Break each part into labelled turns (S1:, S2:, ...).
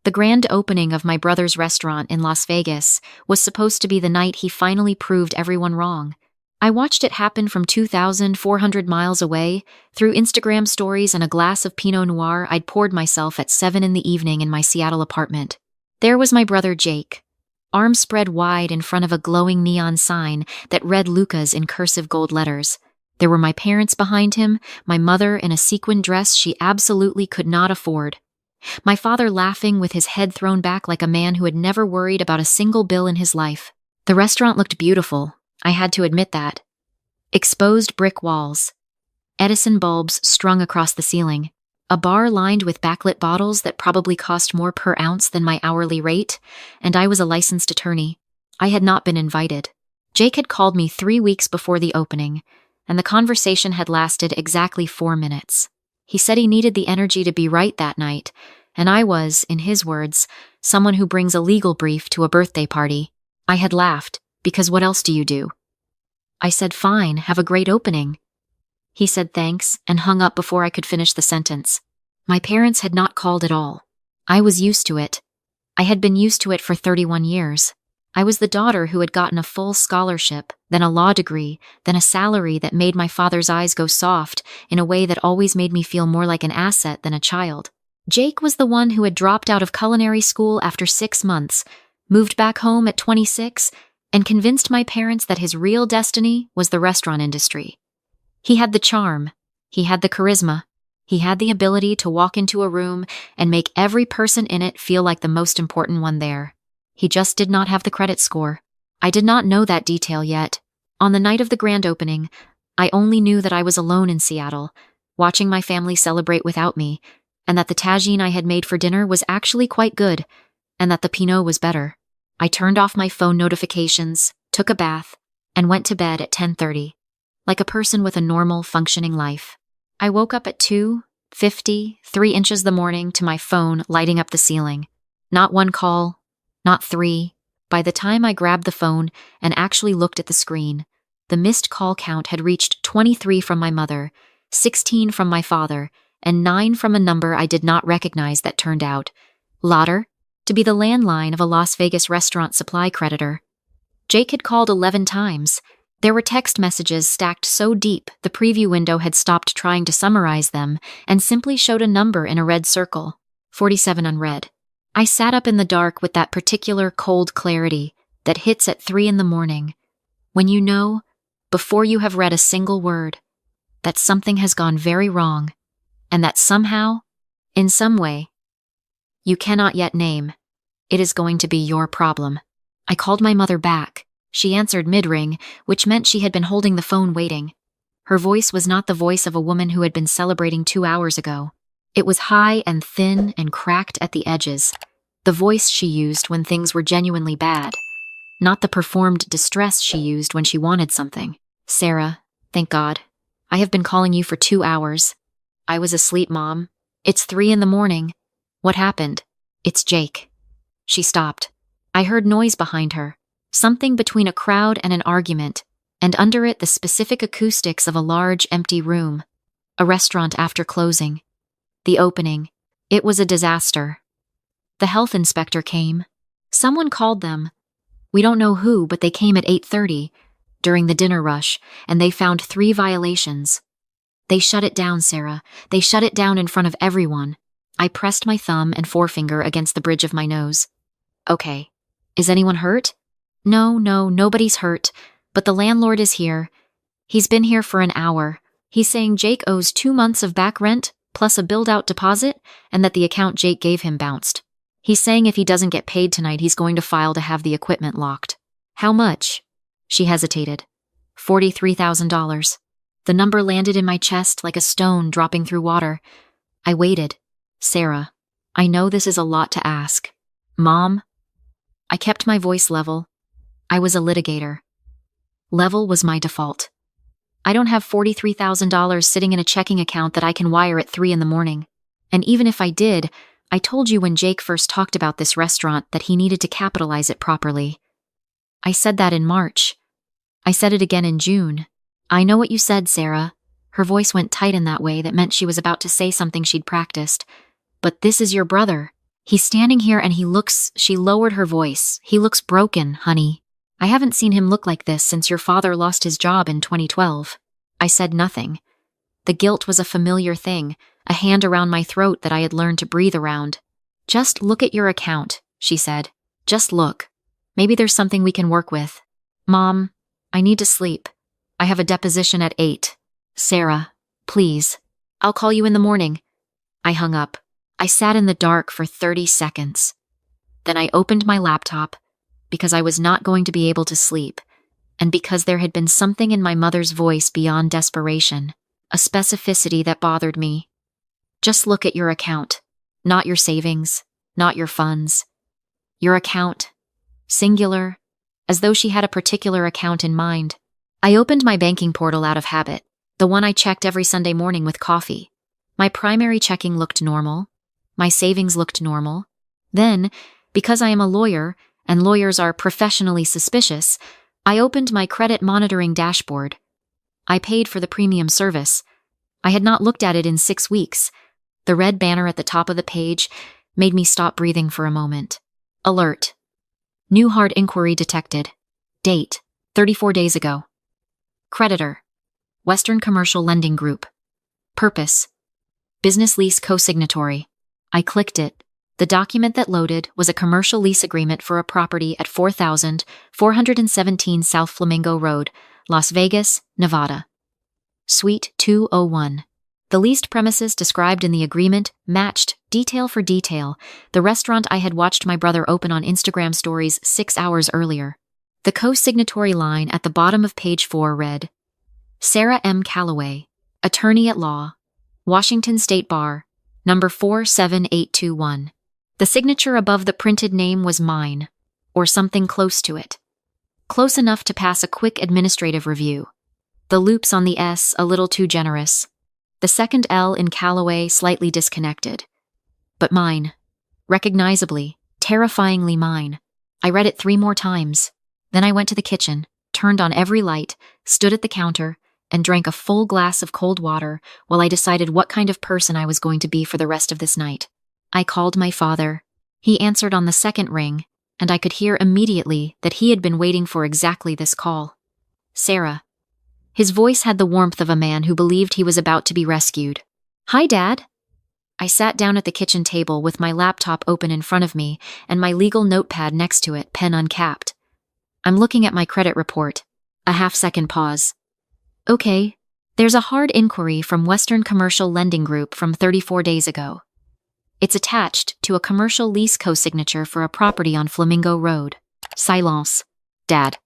S1: The grand opening of my brother's restaurant in Las Vegas was supposed to be the night he finally proved everyone wrong. I watched it happen from 2,400 miles away, through Instagram stories and a glass of Pinot Noir I'd poured myself at 7 in the evening in my Seattle apartment. There was my brother Jake, arms spread wide in front of a glowing neon sign that read Lucas in cursive gold letters. There were my parents behind him, my mother in a sequin dress she absolutely could not afford. My father laughing with his head thrown back like a man who had never worried about a single bill in his life. The restaurant looked beautiful, I had to admit that. Exposed brick walls, Edison bulbs strung across the ceiling, a bar lined with backlit bottles that probably cost more per ounce than my hourly rate, and I was a licensed attorney. I had not been invited. Jake had called me 3 weeks before the opening, and the conversation had lasted exactly 4 minutes. He said he needed the energy to be right that night, and I was, in his words, someone who brings a legal brief to a birthday party. I had laughed, because what else do you do? I said, fine, have a great opening. He said thanks and hung up before I could finish the sentence. My parents had not called at all. I was used to it. I had been used to it for 31 years. I was the daughter who had gotten a full scholarship, then a law degree, then a salary that made my father's eyes go soft in a way that always made me feel more like an asset than a child. Jake was the one who had dropped out of culinary school after 6 months, moved back home at 26, and convinced my parents that his real destiny was the restaurant industry. He had the charm, he had the charisma, he had the ability to walk into a room and make every person in it feel like the most important one there. He just did not have the credit score. I did not know that detail yet. On the night of the grand opening, I only knew that I was alone in Seattle, watching my family celebrate without me, and that the tagine I had made for dinner was actually quite good, and that the Pinot was better. I turned off my phone notifications, took a bath, and went to bed at 10:30, like a person with a normal, functioning life. I woke up at 2:50, 3 inches the morning to my phone lighting up the ceiling. Not 1 call, not 3. By the time I grabbed the phone and actually looked at the screen, the missed call count had reached 23 from my mother, 16 from my father, and 9 from a number I did not recognize that turned out, Lauder, to be the landline of a Las Vegas restaurant supply creditor. Jake had called 11 times. There were text messages stacked so deep the preview window had stopped trying to summarize them and simply showed a number in a red circle, 47 unread. I sat up in the dark with that particular cold clarity that hits at 3 in the morning, when you know, before you have read a single word, that something has gone very wrong, and that somehow, in some way, you cannot yet name, it is going to be your problem. I called my mother back. She answered mid-ring, which meant she had been holding the phone waiting. Her voice was not the voice of a woman who had been celebrating 2 hours ago. It was high and thin and cracked at the edges, the voice she used when things were genuinely bad, not the performed distress she used when she wanted something. Sarah, thank God. I have been calling you for 2 hours. I was asleep, Mom. It's 3 in the morning. What happened? It's Jake. She stopped. I heard noise behind her, something between a crowd and an argument, and under it the specific acoustics of a large, empty room. A restaurant after closing. The opening. It was a disaster. The health inspector came. Someone called them. We don't know who, but they came at 8:30, during the dinner rush, and they found 3 violations. They shut it down, Sarah. They shut it down in front of everyone. I pressed my thumb and forefinger against the bridge of my nose. Okay. Is anyone hurt? No, nobody's hurt, but the landlord is here. He's been here for an hour. He's saying Jake owes 2 months of back rent, plus a billed-out deposit, and that the account Jake gave him bounced. He's saying if he doesn't get paid tonight, he's going to file to have the equipment locked. How much? She hesitated. $43,000. The number landed in my chest like a stone dropping through water. I waited. Sarah, I know this is a lot to ask. Mom? I kept my voice level. I was a litigator. Level was my default. I don't have $43,000 sitting in a checking account that I can wire at 3 in the morning. And even if I did, I told you when Jake first talked about this restaurant that he needed to capitalize it properly. I said that in March. I said it again in June. I know what you said, Sarah. Her voice went tight in that way that meant she was about to say something she'd practiced. But this is your brother. He's standing here and she lowered her voice. He looks broken, honey. I haven't seen him look like this since your father lost his job in 2012. I said nothing. The guilt was a familiar thing, a hand around my throat that I had learned to breathe around. Just look at your account, she said. Just look. Maybe there's something we can work with. Mom, I need to sleep. I have a deposition at 8. Sarah, please. I'll call you in the morning. I hung up. I sat in the dark for 30 seconds. Then I opened my laptop because I was not going to be able to sleep, and because there had been something in my mother's voice beyond desperation, a specificity that bothered me. Just look at your account, not your savings, not your funds. Your account, singular, as though she had a particular account in mind. I opened my banking portal out of habit, the one I checked every Sunday morning with coffee. My primary checking looked normal. My savings looked normal. Then, because I am a lawyer, and lawyers are professionally suspicious, I opened my credit monitoring dashboard. I paid for the premium service. I had not looked at it in 6 weeks. The red banner at the top of the page made me stop breathing for a moment. Alert. New hard inquiry detected. Date, 34 days ago. Creditor, Western Commercial Lending Group. Purpose, business lease co-signatory. I clicked it. The document that loaded was a commercial lease agreement for a property at 4417 South Flamingo Road, Las Vegas, Nevada. Suite 201. The leased premises described in the agreement matched, detail for detail, the restaurant I had watched my brother open on Instagram stories 6 hours earlier. The co-signatory line at the bottom of page 4 read, Sarah M. Calloway, attorney at law, Washington State Bar, number 47821. The signature above the printed name was mine, or something close to it. Close enough to pass a quick administrative review. The loops on the S a little too generous. The second L in Calloway slightly disconnected. But mine. Recognizably, terrifyingly mine. I read it 3 more times. Then I went to the kitchen, turned on every light, stood at the counter, and drank a full glass of cold water while I decided what kind of person I was going to be for the rest of this night. I called my father. He answered on the second ring, and I could hear immediately that he had been waiting for exactly this call. Sarah. His voice had the warmth of a man who believed he was about to be rescued. Hi, Dad. I sat down at the kitchen table with my laptop open in front of me and my legal notepad next to it, pen uncapped. I'm looking at my credit report. A half-second pause. Okay, there's a hard inquiry from Western Commercial Lending Group from 34 days ago. It's attached to a commercial lease co-signature for a property on Flamingo Road. Silence. Dad.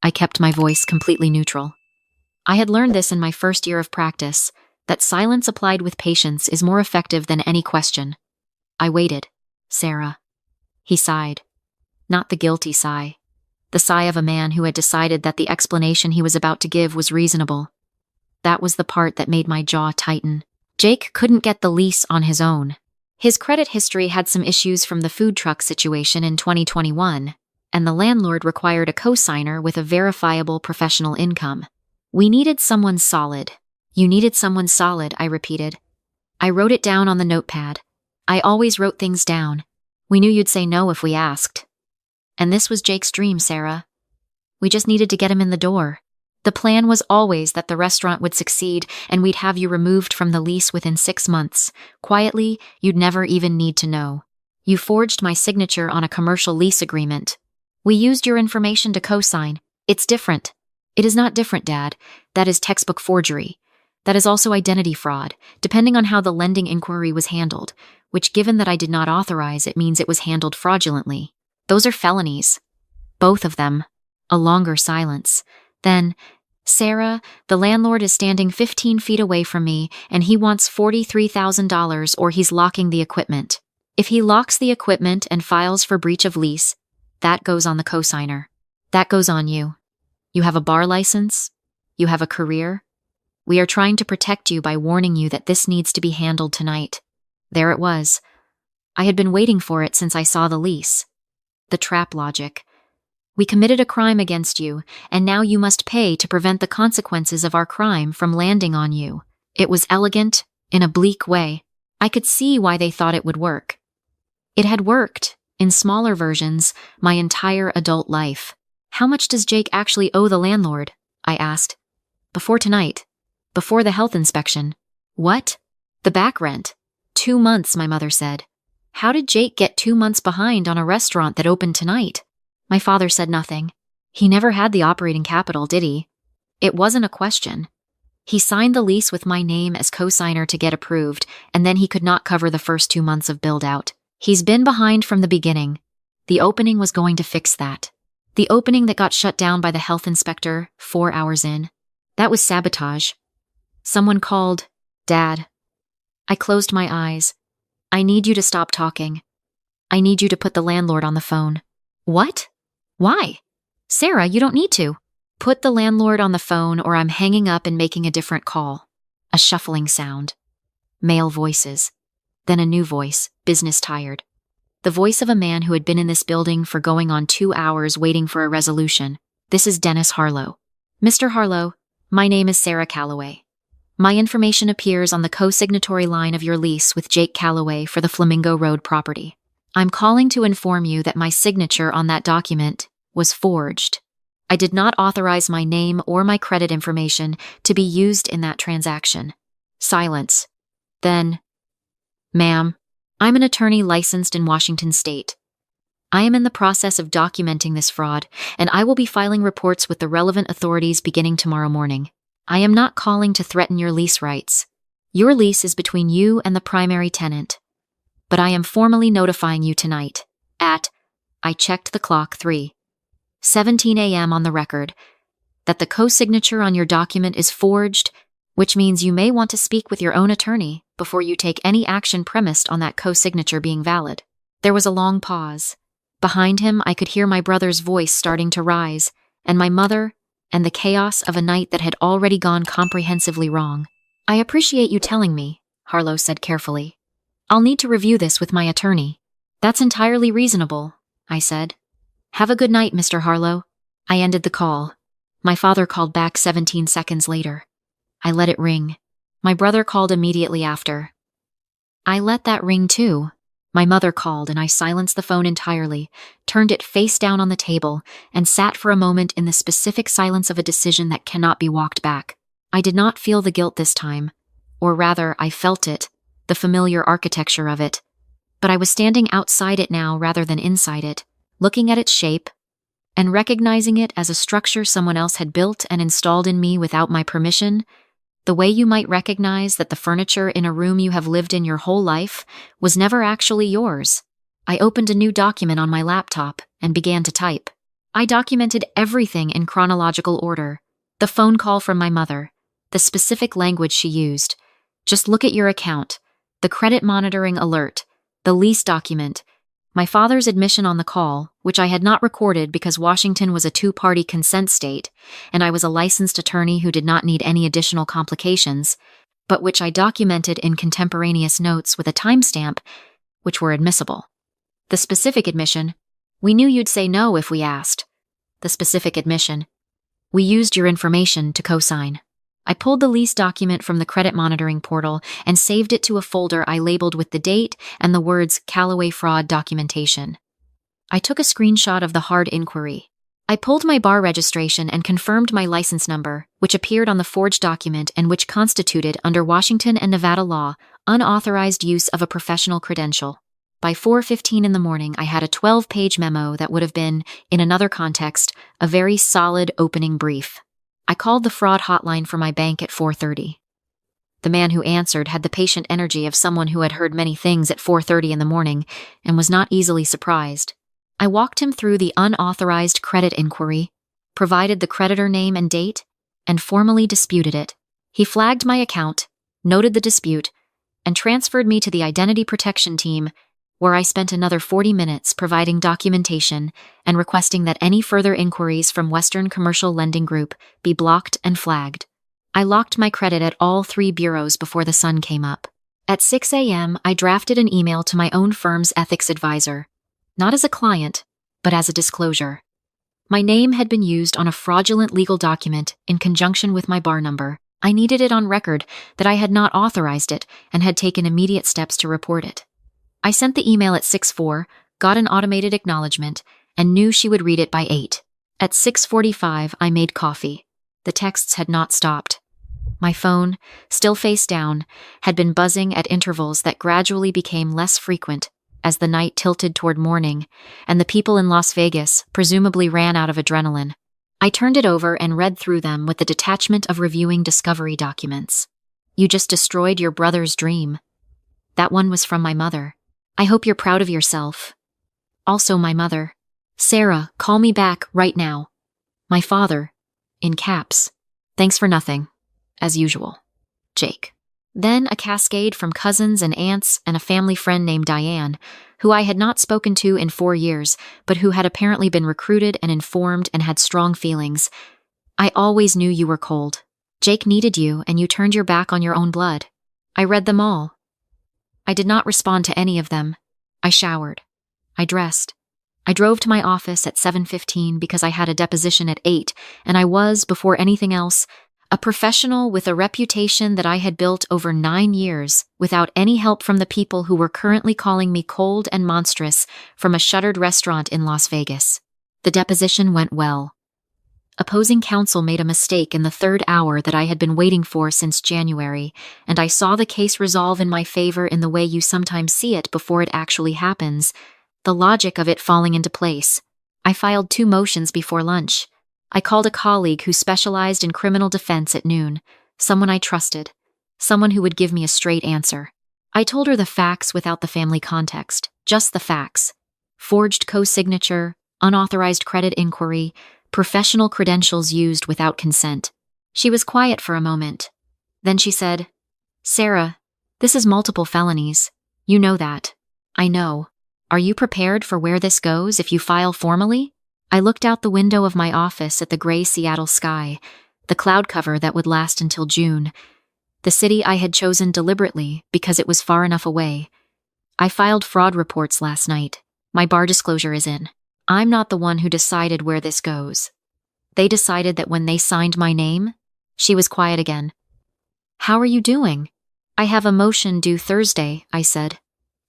S1: I kept my voice completely neutral. I had learned this in my first year of practice, that silence applied with patience is more effective than any question. I waited. Sarah. He sighed. Not the guilty sigh. The sigh of a man who had decided that the explanation he was about to give was reasonable. That was the part that made my jaw tighten. Jake couldn't get the lease on his own. His credit history had some issues from the food truck situation in 2021, and the landlord required a co-signer with a verifiable professional income. We needed someone solid. You needed someone solid, I repeated. I wrote it down on the notepad. I always wrote things down. We knew you'd say no if we asked. And this was Jake's dream, Sarah. We just needed to get him in the door. The plan was always that the restaurant would succeed and we'd have you removed from the lease within 6 months. Quietly, you'd never even need to know. You forged my signature on a commercial lease agreement. We used your information to co-sign. It's different. It is not different, Dad. That is textbook forgery. That is also identity fraud, depending on how the lending inquiry was handled, which, given that I did not authorize, it means it was handled fraudulently. Those are felonies. Both of them. A longer silence. Then, Sarah, the landlord is standing 15 feet away from me, and he wants $43,000 or he's locking the equipment. If he locks the equipment and files for breach of lease, that goes on the cosigner. That goes on you. You have a bar license. You have a career. We are trying to protect you by warning you that this needs to be handled tonight. There it was. I had been waiting for it since I saw the lease. The trap logic. We committed a crime against you, and now you must pay to prevent the consequences of our crime from landing on you. It was elegant, in a bleak way. I could see why they thought it would work. It had worked, in smaller versions, my entire adult life. How much does Jake actually owe the landlord? I asked. Before tonight. Before the health inspection. What? The back rent. 2 months, my mother said. How did Jake get 2 months behind on a restaurant that opened tonight? My father said nothing. He never had the operating capital, did he? It wasn't a question. He signed the lease with my name as co-signer to get approved, and then he could not cover the first 2 months of build-out. He's been behind from the beginning. The opening was going to fix that. The opening that got shut down by the health inspector 4 hours in. That was sabotage. Someone called, Dad. I closed my eyes. I need you to stop talking. I need you to put the landlord on the phone. What? Why? Sarah, you don't need to. Put the landlord on the phone or I'm hanging up and making a different call. A shuffling sound. Male voices. Then a new voice, business tired. The voice of a man who had been in this building for going on 2 hours waiting for a resolution. This is Dennis Harlow. Mr. Harlow, my name is Sarah Calloway. My information appears on the co-signatory line of your lease with Jake Calloway for the Flamingo Road property. I'm calling to inform you that my signature on that document was forged. I did not authorize my name or my credit information to be used in that transaction. Silence. Then, ma'am, I'm an attorney licensed in Washington State. I am in the process of documenting this fraud, and I will be filing reports with the relevant authorities beginning tomorrow morning. I am not calling to threaten your lease rights. Your lease is between you and the primary tenant. But I am formally notifying you tonight at, I checked the clock 3:17 a.m. on the record, that the co-signature on your document is forged, which means you may want to speak with your own attorney before you take any action premised on that co-signature being valid. There was a long pause. Behind him, I could hear my brother's voice starting to rise, and my mother, and the chaos of a night that had already gone comprehensively wrong. I appreciate you telling me, Harlow said carefully. I'll need to review this with my attorney. That's entirely reasonable, I said. Have a good night, Mr. Harlow. I ended the call. My father called back 17 seconds later. I let it ring. My brother called immediately after. I let that ring too. My mother called and I silenced the phone entirely, turned it face down on the table, and sat for a moment in the specific silence of a decision that cannot be walked back. I did not feel the guilt this time, or rather, I felt it, the familiar architecture of it. But I was standing outside it now rather than inside it, looking at its shape, and recognizing it as a structure someone else had built and installed in me without my permission, the way you might recognize that the furniture in a room you have lived in your whole life was never actually yours. I opened a new document on my laptop and began to type. I documented everything in chronological order. The phone call from my mother, the specific language she used. Just look at your account, the credit monitoring alert, the lease document, my father's admission on the call, which I had not recorded because Washington was a 2-party consent state, and I was a licensed attorney who did not need any additional complications, but which I documented in contemporaneous notes with a timestamp, which were admissible. The specific admission, we knew you'd say no if we asked. The specific admission, we used your information to co-sign. I pulled the lease document from the credit monitoring portal and saved it to a folder I labeled with the date and the words Calloway fraud documentation. I took a screenshot of the hard inquiry. I pulled my bar registration and confirmed my license number, which appeared on the forged document and which constituted, under Washington and Nevada law, unauthorized use of a professional credential. By 4:15 in the morning, I had a 12-page memo that would have been, in another context, a very solid opening brief. I called the fraud hotline for my bank at 4:30. The man who answered had the patient energy of someone who had heard many things at 4:30 in the morning and was not easily surprised. I walked him through the unauthorized credit inquiry, provided the creditor name and date, and formally disputed it. He flagged my account, noted the dispute, and transferred me to the identity protection team, where I spent another 40 minutes providing documentation and requesting that any further inquiries from Western Commercial Lending Group be blocked and flagged. I locked my credit at all 3 bureaus before the sun came up. At 6 a.m., I drafted an email to my own firm's ethics advisor, not as a client, but as a disclosure. My name had been used on a fraudulent legal document in conjunction with my bar number. I needed it on record that I had not authorized it and had taken immediate steps to report it. I sent the email at 6:04, got an automated acknowledgement, and knew she would read it by 8. At 6:45, I made coffee. The texts had not stopped. My phone, still face down, had been buzzing at intervals that gradually became less frequent as the night tilted toward morning, and the people in Las Vegas presumably ran out of adrenaline. I turned it over and read through them with the detachment of reviewing discovery documents. You just destroyed your brother's dream. That one was from my mother. I hope you're proud of yourself. Also my mother. Sarah, call me back right now. My father. In caps. Thanks for nothing. As usual. Jake. Then a cascade from cousins and aunts and a family friend named Diane, who I had not spoken to in 4 years, but who had apparently been recruited and informed and had strong feelings. I always knew you were cold. Jake needed you, and you turned your back on your own blood. I read them all. I did not respond to any of them. I showered. I dressed. I drove to my office at 7:15 because I had a deposition at 8, and I was, before anything else, a professional with a reputation that I had built over 9 years without any help from the people who were currently calling me cold and monstrous from a shuttered restaurant in Las Vegas. The deposition went well. Opposing counsel made a mistake in the 3rd hour that I had been waiting for since January, and I saw the case resolve in my favor in the way you sometimes see it before it actually happens, the logic of it falling into place. I filed 2 motions before lunch. I called a colleague who specialized in criminal defense at noon, someone I trusted, someone who would give me a straight answer. I told her the facts without the family context, just the facts. Forged co-signature, unauthorized credit inquiry, professional credentials used without consent. She was quiet for a moment. Then she said, Sarah, this is multiple felonies. You know that. I know. Are you prepared for where this goes if you file formally? I looked out the window of my office at the gray Seattle sky, the cloud cover that would last until June, the city I had chosen deliberately because it was far enough away. I filed fraud reports last night. My bar disclosure is in. I'm not the one who decided where this goes. They decided that when they signed my name. She was quiet again. How are you doing? I have a motion due Thursday, I said.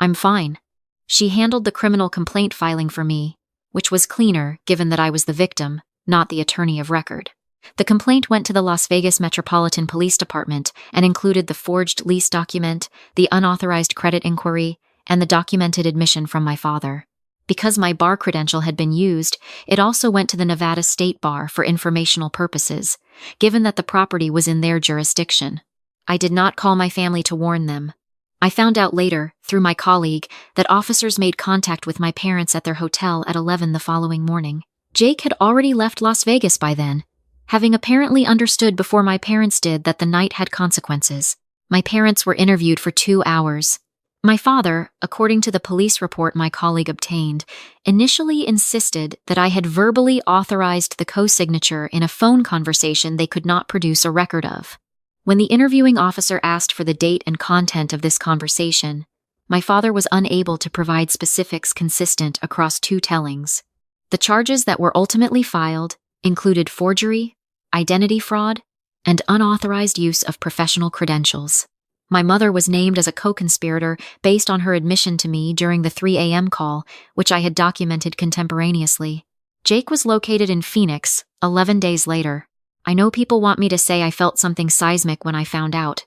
S1: I'm fine. She handled the criminal complaint filing for me, which was cleaner given that I was the victim, not the attorney of record. The complaint went to the Las Vegas Metropolitan Police Department and included the forged lease document, the unauthorized credit inquiry, and the documented admission from my father. Because my bar credential had been used, it also went to the Nevada State Bar for informational purposes, given that the property was in their jurisdiction. I did not call my family to warn them. I found out later, through my colleague, that officers made contact with my parents at their hotel at 11 the following morning. Jake had already left Las Vegas by then, having apparently understood before my parents did that the night had consequences. My parents were interviewed for 2 hours. My father, according to the police report my colleague obtained, initially insisted that I had verbally authorized the co-signature in a phone conversation they could not produce a record of. When the interviewing officer asked for the date and content of this conversation, my father was unable to provide specifics consistent across 2 tellings. The charges that were ultimately filed included forgery, identity fraud, and unauthorized use of professional credentials. My mother was named as a co-conspirator based on her admission to me during the 3 a.m. call, which I had documented contemporaneously. Jake was located in Phoenix 11 days later. I know people want me to say I felt something seismic when I found out.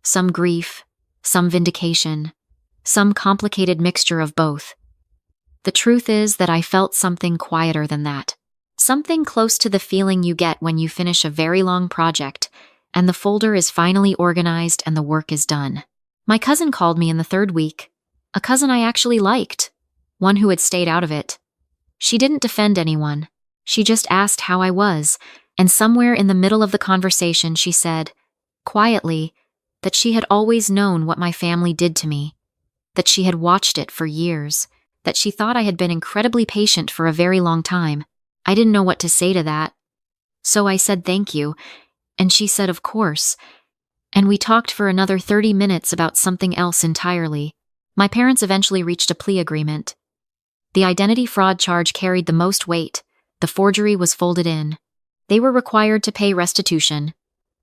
S1: Some grief, some vindication, some complicated mixture of both. The truth is that I felt something quieter than that. Something close to the feeling you get when you finish a very long project and the folder is finally organized and the work is done. My cousin called me in the 3rd week, a cousin I actually liked, one who had stayed out of it. She didn't defend anyone. She just asked how I was, and somewhere in the middle of the conversation she said, quietly, that she had always known what my family did to me, that she had watched it for years, that she thought I had been incredibly patient for a very long time. I didn't know what to say to that. So I said thank you, and she said of course, and we talked for another 30 minutes about something else entirely. My parents eventually reached a plea agreement. The identity fraud charge carried the most weight. The forgery was folded in. They were required to pay restitution,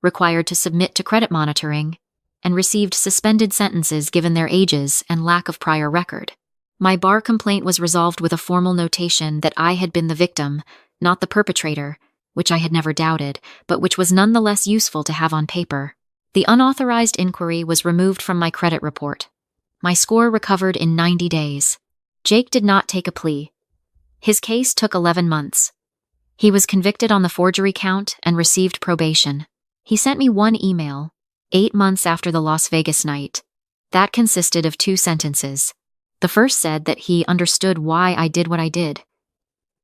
S1: required to submit to credit monitoring, and received suspended sentences given their ages and lack of prior record. My bar complaint was resolved with a formal notation that I had been the victim, not the perpetrator, which I had never doubted, but which was nonetheless useful to have on paper. The unauthorized inquiry was removed from my credit report. My score recovered in 90 days. Jake did not take a plea. His case took 11 months. He was convicted on the forgery count and received probation. He sent me one email, 8 months after the Las Vegas night. That consisted of 2 sentences. The first said that he understood why I did what I did.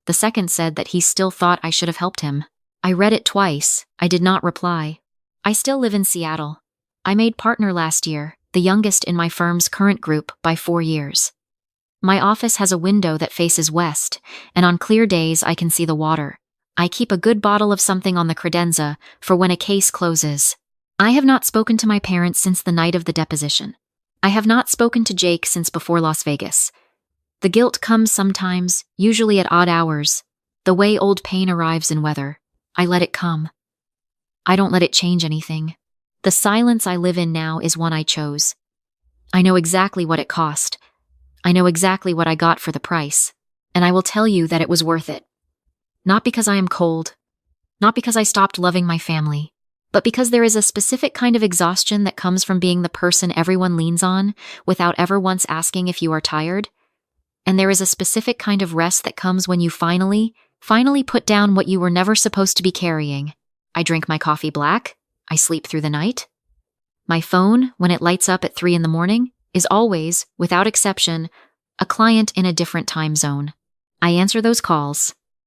S1: The second said that he still thought I should have helped him. I read it twice. I did not reply. I still live in Seattle. I made partner last year, the youngest in my firm's current group by 4 years. My office has a window that faces west, and on clear days I can see the water. I keep a good bottle of something on the credenza for when a case closes. I have not spoken to my parents since the night of the deposition. I have not spoken to Jake since before Las Vegas. The guilt comes sometimes, usually at odd hours. The way old pain arrives in weather. I let it come. I don't let it change anything. The silence I live in now is one I chose. I know exactly what it cost. I know exactly what I got for the price, and I will tell you that it was worth it. Not because I am cold, not because I stopped loving my family, but because there is a specific kind of exhaustion that comes from being the person everyone leans on without ever once asking if you are tired. And there is a specific kind of rest that comes when you finally put down what you were never supposed to be carrying. I drink my coffee black. I sleep through the night. My phone, when it lights up at 3 in the morning, is always, without exception, a client in a different time zone. I answer those calls.